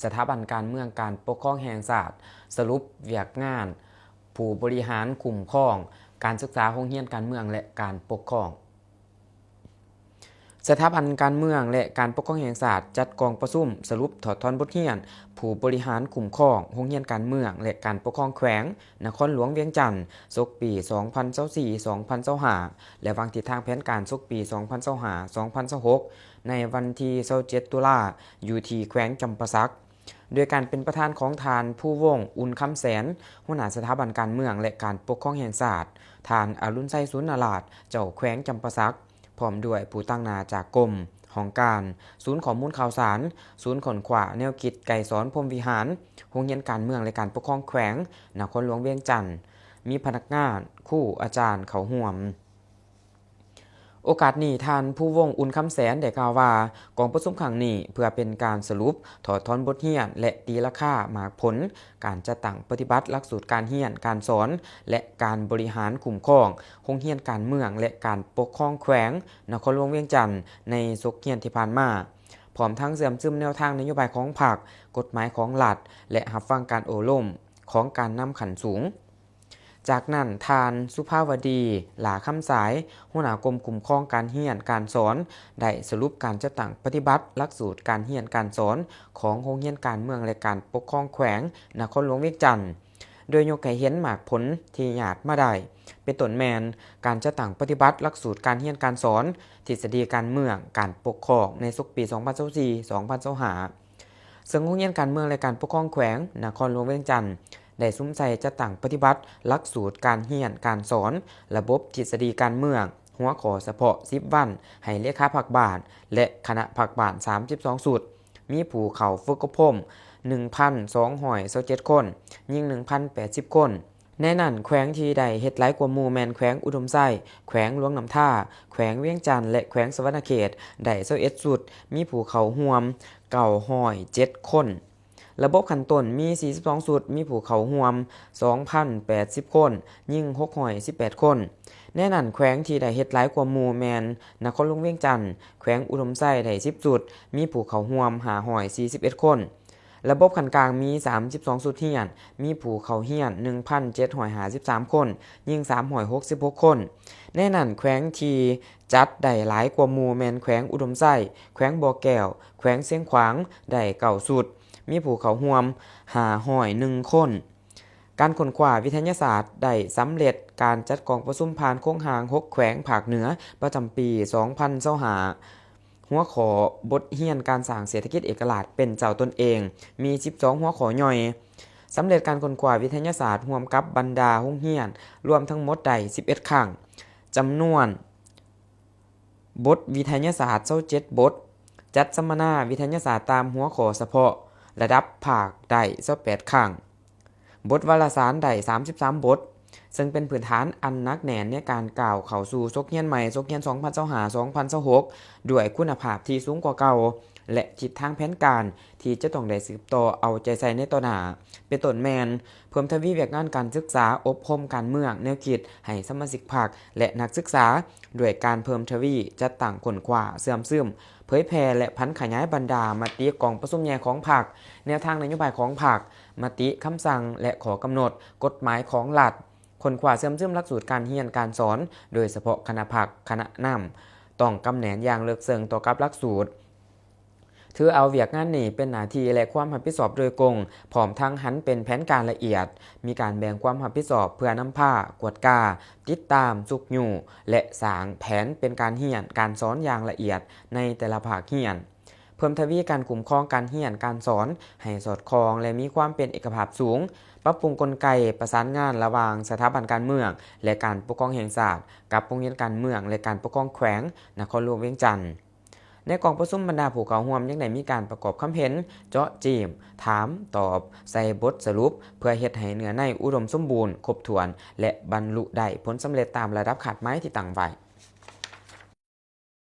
สถาบันการเมืองการปกครองแห่งชาติสรุปเวียกงานผู้บริหารคุ้มครองการศึกษาโรงเรียนการเมืองและการปกครองสถาบันการเมืองและการปกครองแห่งชาติจัดกองประชุมสรุปถอดถอนบทเรียนผู้บริหารคุ้มครองโรงเรียนการเมืองและการปกครองแขวงนครหลวงเวียงจันทน์ศกปี 2024-2025 และวางทิศทางแผนการศกปี 2025-2026 ในวันที่27ตุลาอยู่ที่แขวงจำปาสักโดยการเป็นประธานของทานผู้วงอุ่นคำแสนหัวหน้าสถาบันการเมืองและการปกครองแห่งชาติทานอรุณไส้สุนนาราชเจ้าแขวงจำปาสักพร้อมด้วยผู้ตั้งหน้าจากกรมของการศูนย์ข้อมูลข่าวสารศูนย์ขนขวาแนวคิดไก่สอนพรหมวิหารโรงเรียนการเมืองและการปกครองแขวงนครหลวงเวียงจันทน์มีพนักงานครูอาจารย์เขาร่วมโอกาสนี้ท่านผู้วงอุ่นคำแสนได้กล่าวว่ากองประชุมครั้งนี้เพื่อเป็นการสรุปถอดถอนบทเรียนและตีราคาหมากผลการจัดตั้งปฏิบัติหลักสูตรการเรียนการสอนและการบริหารคุ้มครองโรงเรียนการเมืองและการปกครองแขวงนครหลวงเวียงจันทน์ในศกเรียนที่ผ่านมาพร้อมทั้งเสริมซึมแนวทางนโยบายของพรรคกฎหมายของรัฐและรับฟังการโอล่มของการนำขันสูงจากนั้นทานสุภาวดีหลาคำสายหัวหน้ากรมคุ้มครองการเรียนการสอนได้สรุปการจัดตั้งปฏิบัติหลักสูตรการเรียนการสอนของโรงเรียนการเมืองและการปกครองแขวงนครหลวงเวียงจันทน์โดยยกให้เห็นหมากผลที่ญาติมาได้เป็นต้นแมนการจัดตั้งปฏิบัติหลักสูตรการเรียนการสอนทฤษฎีการเมืองการปกครองในศกปี 2024-2025 ซึ่งโรงเรียนการเมืองและการปกครองแขวงนครหลวงเวียงจันทน์ได้ซุ้มใจจัดตั้งปฏิบัติหลักสูตรการเรียนการสอนระบบทฤษฎีการเมืองหัวข้อเฉพาะ10วันให้เลขาภาคบ้านและคณะภาคบ้าน32สุดมีผู้เข้าฝึกอบรม 1,227 คนยิ่ง 1,080 คนในนั้นแขวงที่ได้เฮ็ดหลายกว่าหมู่แม่นแขวงอุดมไส้แขวงหลวงน้ำท่าแขวงเวียงจันทน์และแขวงสวรรณเขตได้21สุดมีผู้เข้าร่วม907คนระบบขั้นต้นมี42สุดมีผู้เข้าร่วม 2,080 คนยิ่ง618คนในนั้นแขวงที่ได้เฮ็ดหลายกว่าหมู่แม่นนครหลวงเวียงจันทน์แขวงอุดมไส้ได้10สุดมีผู้เข้าร่วม541คนระบบขั้นกลางมี32สุดเรียนมีผู้เข้าเรียน 1,753 คนยิ่ง366คนในนั้นแขวงที่จัดได้หลายกว่าหมู่แม่นแขวงอุดมไส้แขวงบ่อแก้วแขวงเสียงขวางได้9สุดมีผู้เข้าร่วม501คนการค้นคว้าวิทยาศาสตร์ได้สำเร็จการจัดกองประชุมผ่านโครงหาง6แขวงภาคเหนือประจำปี 2025หัวข้อบทเรียนการสร้างเศรษฐกิจเอกราชเป็นเจ้าตนเองมี12หัวข้อย่อยสำเร็จการค้นคว้าวิทยาศาสตร์ร่วมกับบรรดาโรงเรียนรวมทั้งหมดได้11ครั้งจำนวนบทวิทยาศาสตร์27บทจัดสัมมนาวิทยาศาสตร์ตามหัวข้อเฉพาะระดับภาคได้28ครั้งบทวารสารได้33บทซึ่งเป็นพื้นฐานอันหนักแน่นในการก้าวเข้าสู่ศกเรียนใหม่ศกเรียน 2025-2026 ด้วยคุณภาพที่สูงกว่าเก่าและทิศทางแผนการที่จะต้องได้สืบต่อเอาใจใส่ในต่อหน้าเป็นต้นแมนเพิ่มทวีเวียกงานการศึกษาอบรมการเมืองแนวคิดให้สมาชิกพรรคและนักศึกษาด้วยการเพิ่มทวีจัดตั้งค้นคว้าเสื่อมซึมเผยแพร่และพันขยายบรรดามติกองประชุมใหญ่ของพรรคแนวทางนโยบายของพรรคมติคำสั่งและขอกำหนดกฎหมายของรัฐค้นคว้าเสื่อมซึมหลักสูตรการเรียนการสอนโดยเฉพาะคณะพรรคคณะนำต้องกำแหนอย่างเลิกเซิงต่อกับหลักสูตรถือเอาเวียกงานนี้เป็นหน้าที่และความรับผิดชอบโดยกงพร้อมทั้งหันเป็นแผนการละเอียดมีการแบ่งความรับผิดชอบเพื่อนำพากวดกาติดตามสุกอยู่และสร้างแผนเป็นการเรียนการสอนอย่างละเอียดในแต่ละภาคเรียนเพิ่มทวีการคุ้มครองการเรียนการสอนให้สอดคล้องและมีความเป็นเอกภาพสูงปรับปรุงกลไกประสานงานระหว่างสถาบันการเมืองและการปกครองแห่งชาติกับโรงเรียนการเมืองและการปกครองแขวงนครหลวงเวียงจันทน์ในกองประชุมบรรดาผู้เข้าร่วมยังได้มีการประกอบคำเห็นเจาะจีมถามตอบใส่บทสรุปเพื่อเฮ็ดให้เนื้อในอุดมสมบูรณ์ครบถ้วนและบรรลุได้ผลสำเร็จตามระดับคาดหมายที่ตั้งไว้